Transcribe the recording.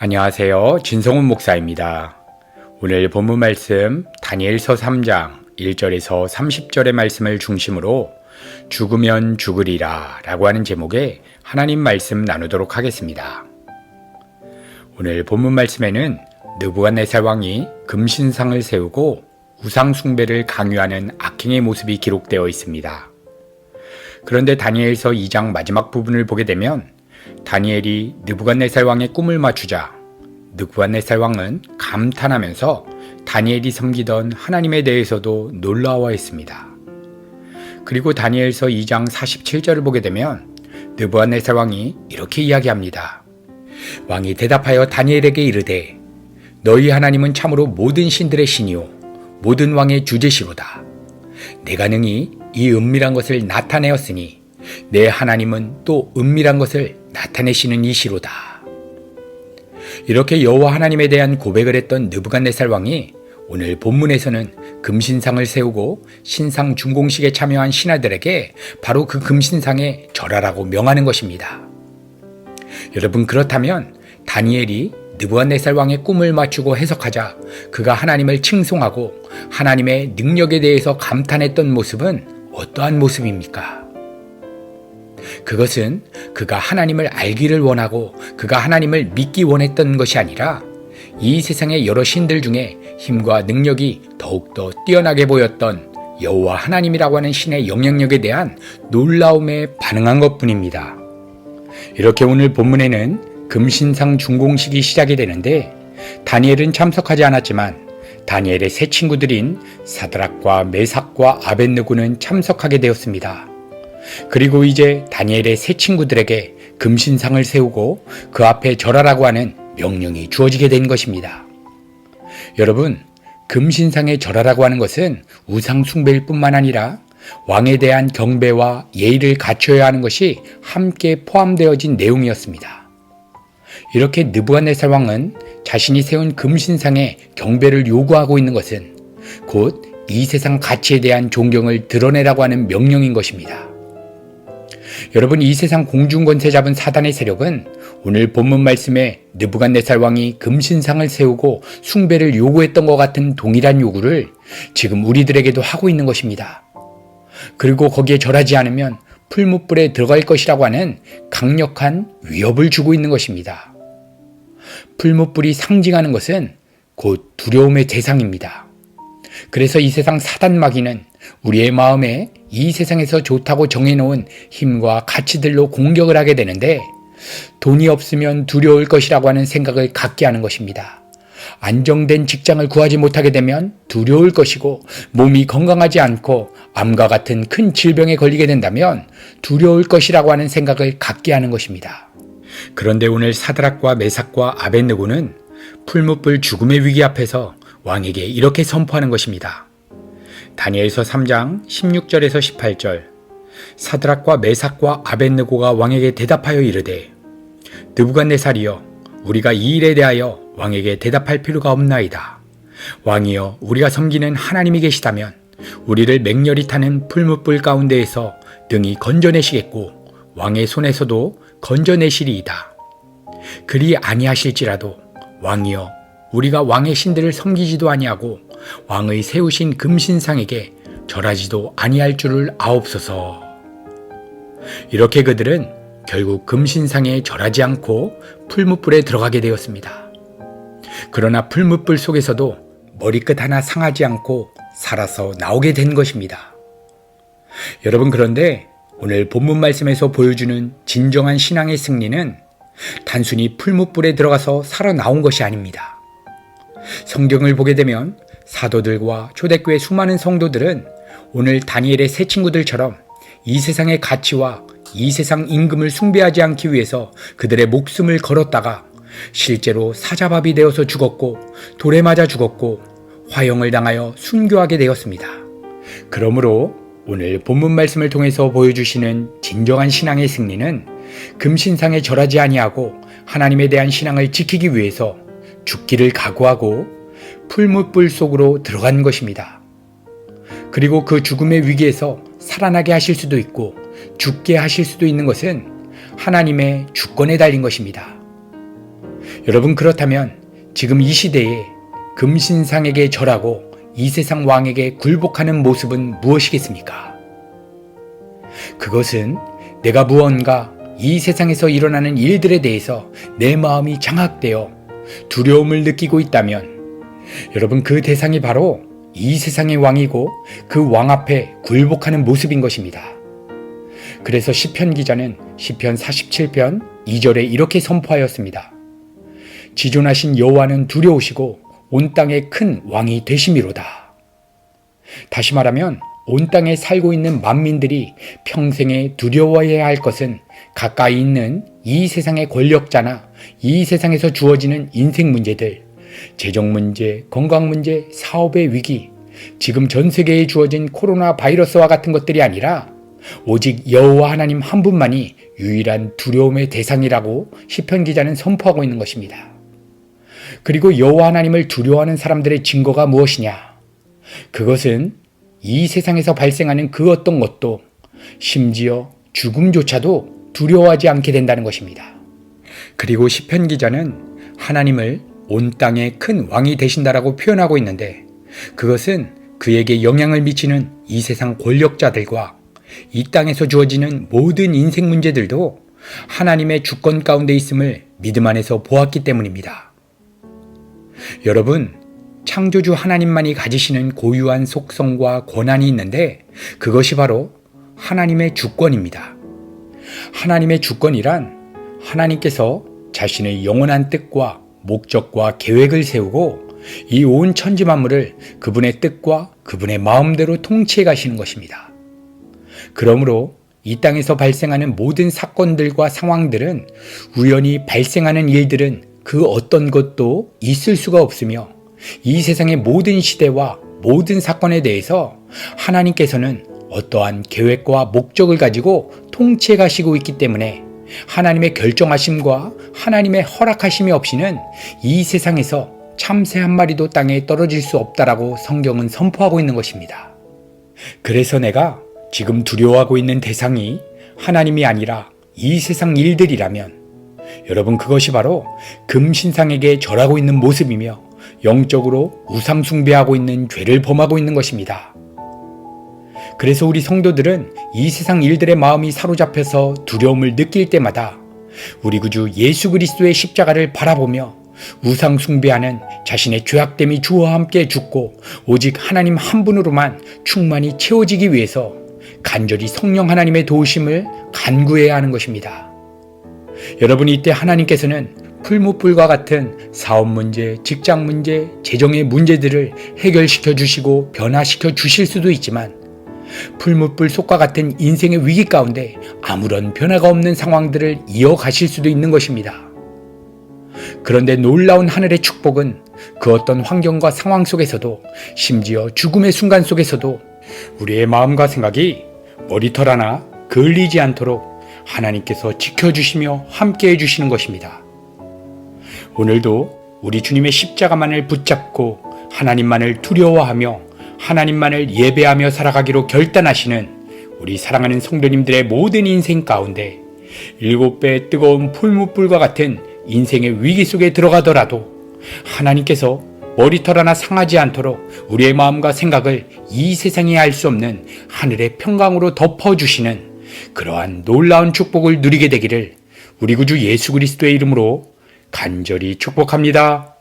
안녕하세요. 진성훈 목사입니다. 오늘 본문 말씀 다니엘서 3장 1절에서 30절의 말씀을 중심으로 죽으면 죽으리라 라고 하는 제목의 하나님 말씀 나누도록 하겠습니다. 오늘 본문 말씀에는 느부갓네살 왕이 금신상을 세우고 우상 숭배를 강요하는 악행의 모습이 기록되어 있습니다. 그런데 다니엘서 2장 마지막 부분을 보게 되면 다니엘이 느부갓네살 왕의 꿈을 맞추자 느부갓네살 왕은 감탄하면서 다니엘이 섬기던 하나님에 대해서도 놀라워했습니다. 그리고 다니엘서 2장 47절을 보게 되면 느부갓네살 왕이 이렇게 이야기합니다. 왕이 대답하여 다니엘에게 이르되 너희 하나님은 참으로 모든 신들의 신이요 모든 왕의 주제시로다. 내가 능히 이 은밀한 것을 나타내었으니 내 하나님은 또 은밀한 것을 나타내시는 이시로다. 이렇게 여호와 하나님에 대한 고백을 했던 느부갓네살 왕이 오늘 본문에서는 금신상을 세우고 신상 준공식에 참여한 신하들에게 바로 그 금신상에 절하라고 명하는 것입니다. 여러분, 그렇다면 다니엘이 느부갓네살 왕의 꿈을 맞추고 해석하자 그가 하나님을 칭송하고 하나님의 능력에 대해서 감탄했던 모습은 어떠한 모습입니까? 그것은 그가 하나님을 알기를 원하고 그가 하나님을 믿기 원했던 것이 아니라 이 세상의 여러 신들 중에 힘과 능력이 더욱더 뛰어나게 보였던 여호와 하나님이라고 하는 신의 영향력에 대한 놀라움에 반응한 것뿐입니다. 이렇게 오늘 본문에는 금신상 준공식이 시작이 되는데 다니엘은 참석하지 않았지만 다니엘의 세 친구들인 사드락과 메삭과 아벳느고는 참석하게 되었습니다. 그리고 이제 다니엘의 세 친구들에게 금신상을 세우고 그 앞에 절하라고 하는 명령이 주어지게 된 것입니다. 여러분, 금신상에 절하라고 하는 것은 우상 숭배일 뿐만 아니라 왕에 대한 경배와 예의를 갖춰야 하는 것이 함께 포함되어진 내용이었습니다. 이렇게 느부갓네살 왕은 자신이 세운 금신상에 경배를 요구하고 있는 것은 곧 이 세상 가치에 대한 존경을 드러내라고 하는 명령인 것입니다. 여러분, 이 세상 공중권세 잡은 사단의 세력은 오늘 본문 말씀에 느부갓네살 왕이 금신상을 세우고 숭배를 요구했던 것 같은 동일한 요구를 지금 우리들에게도 하고 있는 것입니다. 그리고 거기에 절하지 않으면 풀무불에 들어갈 것이라고 하는 강력한 위협을 주고 있는 것입니다. 풀무불이 상징하는 것은 곧 두려움의 대상입니다. 그래서 이 세상 사단 마귀는 우리의 마음에 이 세상에서 좋다고 정해놓은 힘과 가치들로 공격을 하게 되는데 돈이 없으면 두려울 것이라고 하는 생각을 갖게 하는 것입니다. 안정된 직장을 구하지 못하게 되면 두려울 것이고 몸이 건강하지 않고 암과 같은 큰 질병에 걸리게 된다면 두려울 것이라고 하는 생각을 갖게 하는 것입니다. 그런데 오늘 사드락과 메삭과 아벳느고는 풀무불 죽음의 위기 앞에서 왕에게 이렇게 선포하는 것입니다. 다니엘서 3장 16절에서 18절 사드락과 메삭과 아벳느고가 왕에게 대답하여 이르되 느부갓네살이여 우리가 이 일에 대하여 왕에게 대답할 필요가 없나이다. 왕이여 우리가 섬기는 하나님이 계시다면 우리를 맹렬히 타는 풀무불 가운데에서 등이 건져내시겠고 왕의 손에서도 건져내시리이다. 그리 아니하실지라도 왕이여 우리가 왕의 신들을 섬기지도 아니하고 왕의 세우신 금신상에게 절하지도 아니할 줄을 아옵소서. 이렇게 그들은 결국 금신상에 절하지 않고 풀무불에 들어가게 되었습니다. 그러나 풀무불 속에서도 머리끝 하나 상하지 않고 살아서 나오게 된 것입니다. 여러분, 그런데 오늘 본문 말씀에서 보여주는 진정한 신앙의 승리는 단순히 풀무불에 들어가서 살아나온 것이 아닙니다. 성경을 보게 되면 사도들과 초대교회 수많은 성도들은 오늘 다니엘의 세 친구들처럼 이 세상의 가치와 이 세상 임금을 숭배하지 않기 위해서 그들의 목숨을 걸었다가 실제로 사자밥이 되어서 죽었고 돌에 맞아 죽었고 화형을 당하여 순교하게 되었습니다. 그러므로 오늘 본문 말씀을 통해서 보여주시는 진정한 신앙의 승리는 금신상에 절하지 아니하고 하나님에 대한 신앙을 지키기 위해서 죽기를 각오하고 풀무불 속으로 들어간 것입니다. 그리고 그 죽음의 위기에서 살아나게 하실 수도 있고 죽게 하실 수도 있는 것은 하나님의 주권에 달린 것입니다. 여러분, 그렇다면 지금 이 시대에 금신상에게 절하고 이 세상 왕에게 굴복하는 모습은 무엇이겠습니까? 그것은 내가 무언가 이 세상에서 일어나는 일들에 대해서 내 마음이 장악되어 두려움을 느끼고 있다면 여러분, 그 대상이 바로 이 세상의 왕이고 그 왕 앞에 굴복하는 모습인 것입니다. 그래서 시편 기자는 시편 47편 2절에 이렇게 선포하였습니다. 지존하신 여호와는 두려우시고 온 땅의 큰 왕이 되심이로다. 다시 말하면 온 땅에 살고 있는 만민들이 평생에 두려워해야 할 것은 가까이 있는 이 세상의 권력자나 이 세상에서 주어지는 인생 문제들, 재정 문제, 건강 문제, 사업의 위기, 지금 전 세계에 주어진 코로나 바이러스와 같은 것들이 아니라 오직 여호와 하나님 한 분만이 유일한 두려움의 대상이라고 시편 기자는 선포하고 있는 것입니다. 그리고 여호와 하나님을 두려워하는 사람들의 증거가 무엇이냐? 그것은 이 세상에서 발생하는 그 어떤 것도 심지어 죽음조차도 두려워하지 않게 된다는 것입니다. 그리고 시편 기자는 하나님을 온 땅의 큰 왕이 되신다라고 표현하고 있는데 그것은 그에게 영향을 미치는 이 세상 권력자들과 이 땅에서 주어지는 모든 인생 문제들도 하나님의 주권 가운데 있음을 믿음 안에서 보았기 때문입니다. 여러분, 창조주 하나님만이 가지시는 고유한 속성과 권한이 있는데 그것이 바로 하나님의 주권입니다. 하나님의 주권이란 하나님께서 자신의 영원한 뜻과 목적과 계획을 세우고 이 온 천지 만물을 그분의 뜻과 그분의 마음대로 통치해 가시는 것입니다. 그러므로 이 땅에서 발생하는 모든 사건들과 상황들은 우연히 발생하는 일들은 그 어떤 것도 있을 수가 없으며 이 세상의 모든 시대와 모든 사건에 대해서 하나님께서는 어떠한 계획과 목적을 가지고 통치해 가시고 있기 때문에 하나님의 결정하심과 하나님의 허락하심이 없이는 이 세상에서 참새 한 마리도 땅에 떨어질 수 없다라고 성경은 선포하고 있는 것입니다. 그래서 내가 지금 두려워하고 있는 대상이 하나님이 아니라 이 세상 일들이라면 여러분, 그것이 바로 금신상에게 절하고 있는 모습이며 영적으로 우상 숭배하고 있는 죄를 범하고 있는 것입니다. 그래서 우리 성도들은 이 세상 일들의 마음이 사로잡혀서 두려움을 느낄 때마다 우리 구주 예수 그리스도의 십자가를 바라보며 우상 숭배하는 자신의 죄악됨이 주와 함께 죽고 오직 하나님 한 분으로만 충만히 채워지기 위해서 간절히 성령 하나님의 도우심을 간구해야 하는 것입니다. 여러분, 이때 하나님께서는 풀무불과 같은 사업 문제, 직장 문제, 재정의 문제들을 해결시켜 주시고 변화시켜 주실 수도 있지만 풀무불 속과 같은 인생의 위기 가운데 아무런 변화가 없는 상황들을 이어가실 수도 있는 것입니다. 그런데 놀라운 하늘의 축복은 그 어떤 환경과 상황 속에서도 심지어 죽음의 순간 속에서도 우리의 마음과 생각이 머리털 하나 그을리지 않도록 하나님께서 지켜주시며 함께해 주시는 것입니다. 오늘도 우리 주님의 십자가만을 붙잡고 하나님만을 두려워하며 하나님만을 예배하며 살아가기로 결단하시는 우리 사랑하는 성도님들의 모든 인생 가운데 7배 뜨거운 풀무불과 같은 인생의 위기 속에 들어가더라도 하나님께서 머리털 하나 상하지 않도록 우리의 마음과 생각을 이 세상이 알 수 없는 하늘의 평강으로 덮어주시는 그러한 놀라운 축복을 누리게 되기를 우리 구주 예수 그리스도의 이름으로 간절히 축복합니다.